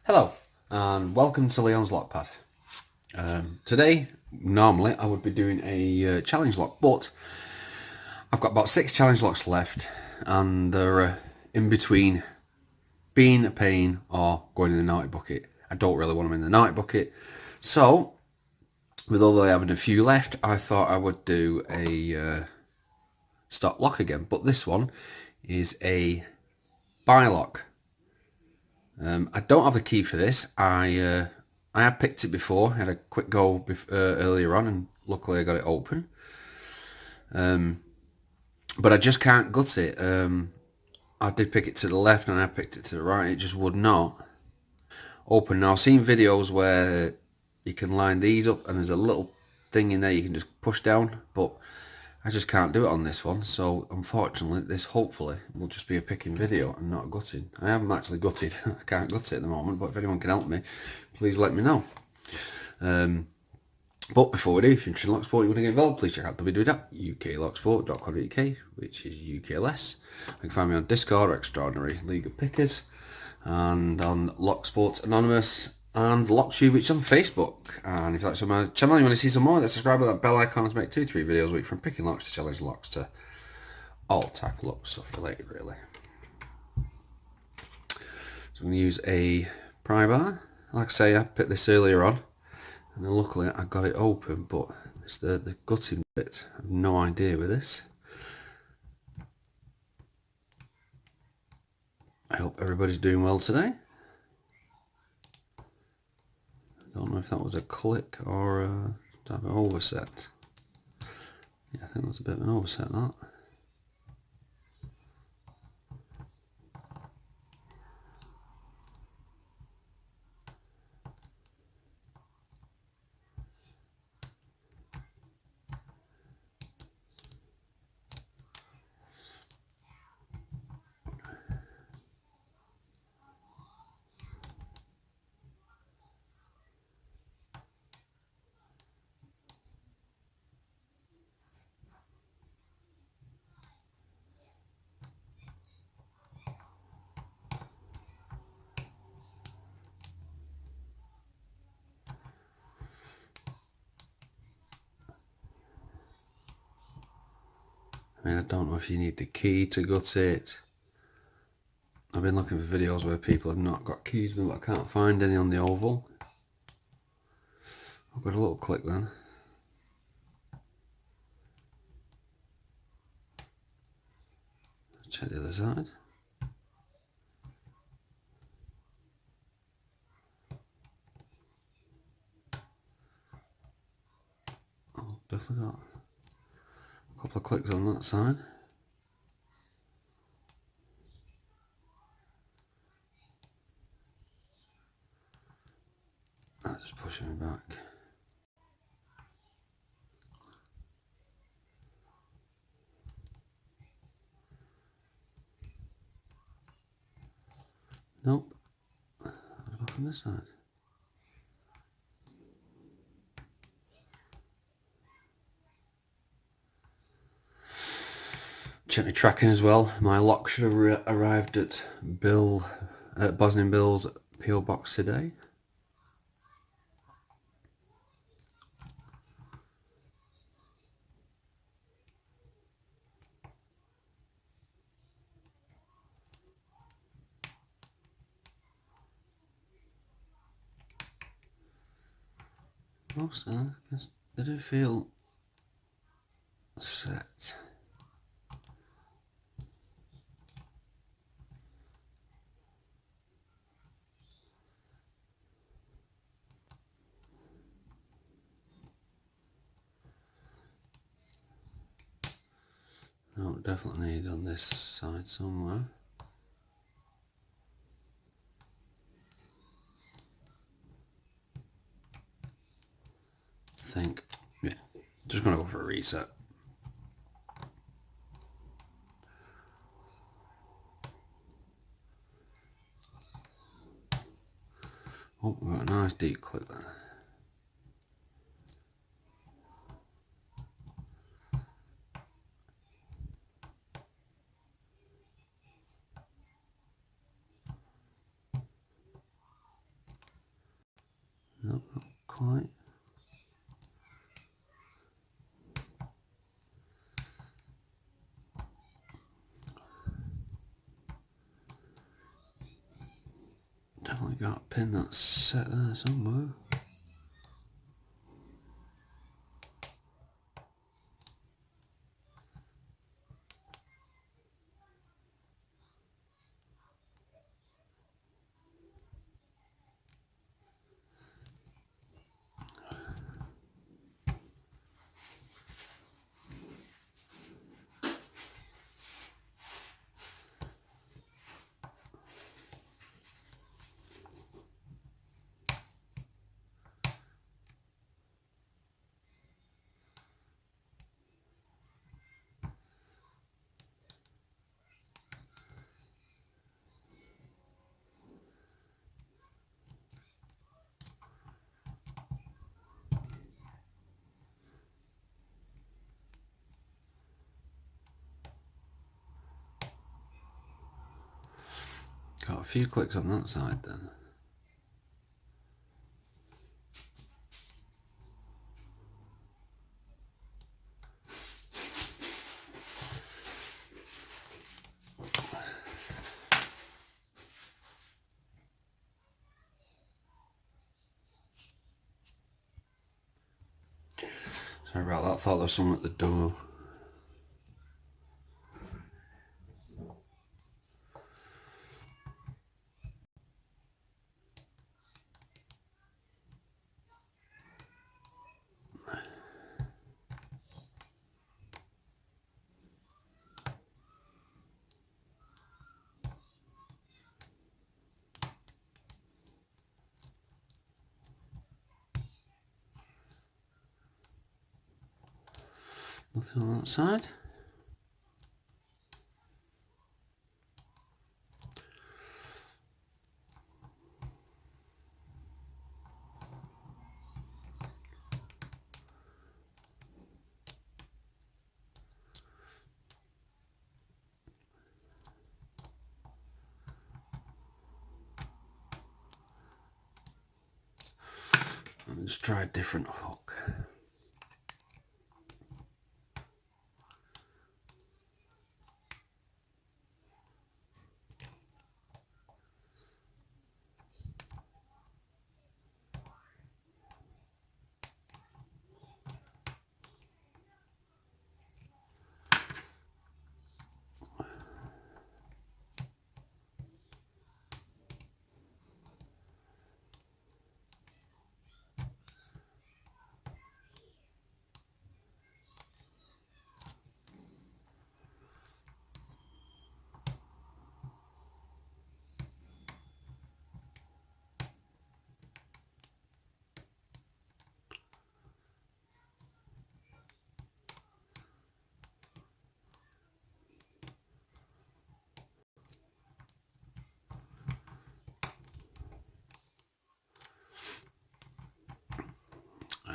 Hello and welcome to Leon's Lockpad. Today, normally I would be doing a challenge lock, but I've got about 6 challenge locks left and they're in between being a pain or going in the naughty bucket. I don't really want them in the naughty bucket, so with only having a few left, I thought I would do a stock lock again, but this one is a buy lock. I don't have a key for this. I have picked it before. I had a quick go earlier on, and luckily I got it open. But I just can't gut it. I did pick it to the left, and I picked it to the right. It just would not open. Now I've seen videos where you can line these up, and there's a little thing in there you can just push down, but I just can't do it on this one. So unfortunately, this hopefully will just be a picking video and not a gutting. I haven't actually gutted. I can't gut it at the moment, but if anyone can help me, please let me know. But before we do, if you're interested in Locksport, you want to get involved, please check out www.uklocksport.co.uk, which is UKLS. You can find me on Discord, Extraordinary League of Pickers, and on Locksport Anonymous and LockTube, which is on Facebook. And if you like some of my channel, you want to see some more, then subscribe with that bell icon to make 2-3 videos a week, from picking locks to challenge locks to all type of lock stuff related, really. So I'm going to use a pry bar. Like I say, I picked this earlier on, and then luckily I got it open, but it's the gutting bit. I have no idea with this. I hope everybody's doing well today. Don't know if that was a click or a type of overset. Yeah, I think that's a bit of an overset, that. I mean, I don't know if you need the key to gut it. I've been looking for videos where people have not got keys, but I can't find any on the oval. I've got a little click then. Check the other side. Oh, definitely got a couple of clicks on that side. That's just pushing me back. Nope. What about on this side? Check my tracking as well. My lock should have arrived at Bosnian Bill's PO box today. Most of them, they do feel set. No, definitely need on this side somewhere. I think, yeah, just gonna go for a reset. Oh, we've got a nice deep clip there. We got a pin that's set there somewhere. Got a few clicks on that side then. Sorry about that, I thought there was someone at the door. Nothing on that side. Let's try a different hook.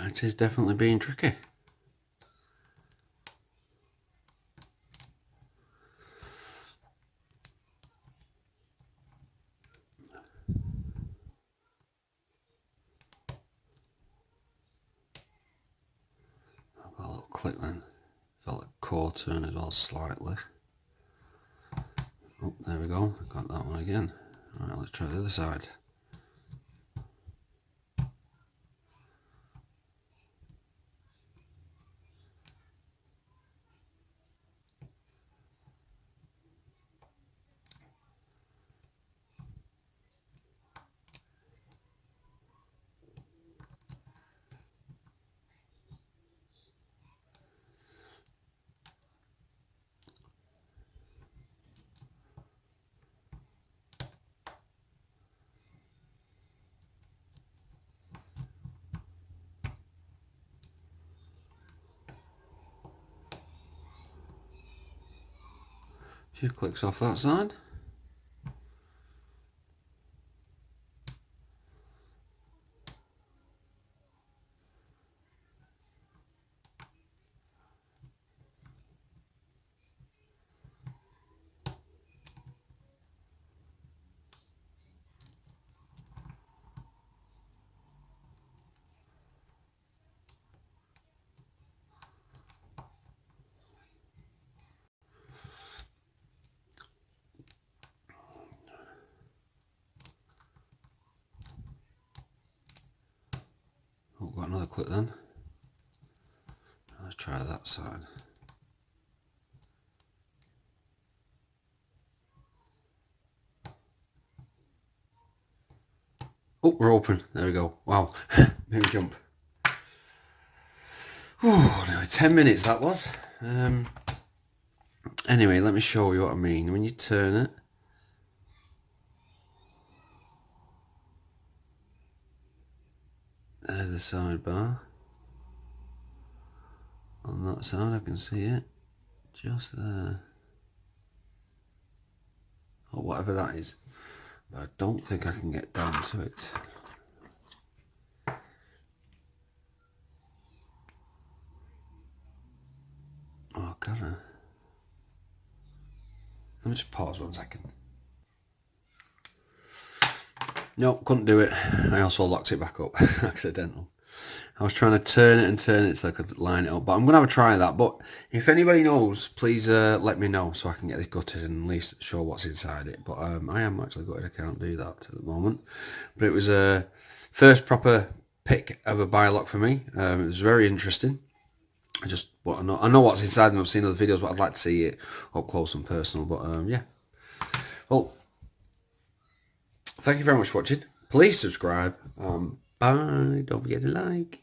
It is definitely being tricky. I've got a little click then. Felt a core turn as well slightly. Oh, there we go. Got that one again. Alright, let's try the other side. A few clicks off that side. chocolate then. Let's try that side. Oh, we're open. There we go. Wow. Maybe jump. Oh, nearly 10 minutes that was. Anyway, let me show you what I mean. When you turn it, there's the sidebar. On that side, I can see it. Just there. Or whatever that is. But I don't think I can get down to it. Oh, can I? Let me just pause 1 second. Nope, couldn't do it. I also locked it back up. Accidental. I was trying to turn it so I could line it up. But I'm going to have a try of that. But if anybody knows, please let me know so I can get this gutted and at least show what's inside it. But I am actually gutted. I can't do that at the moment. But it was a first proper pick of a bilock for me. It was very interesting. I know what's inside them. I've seen other videos, but I'd like to see it up close and personal. But yeah. Well, thank you very much for watching. Please subscribe. Bye. Don't forget to like.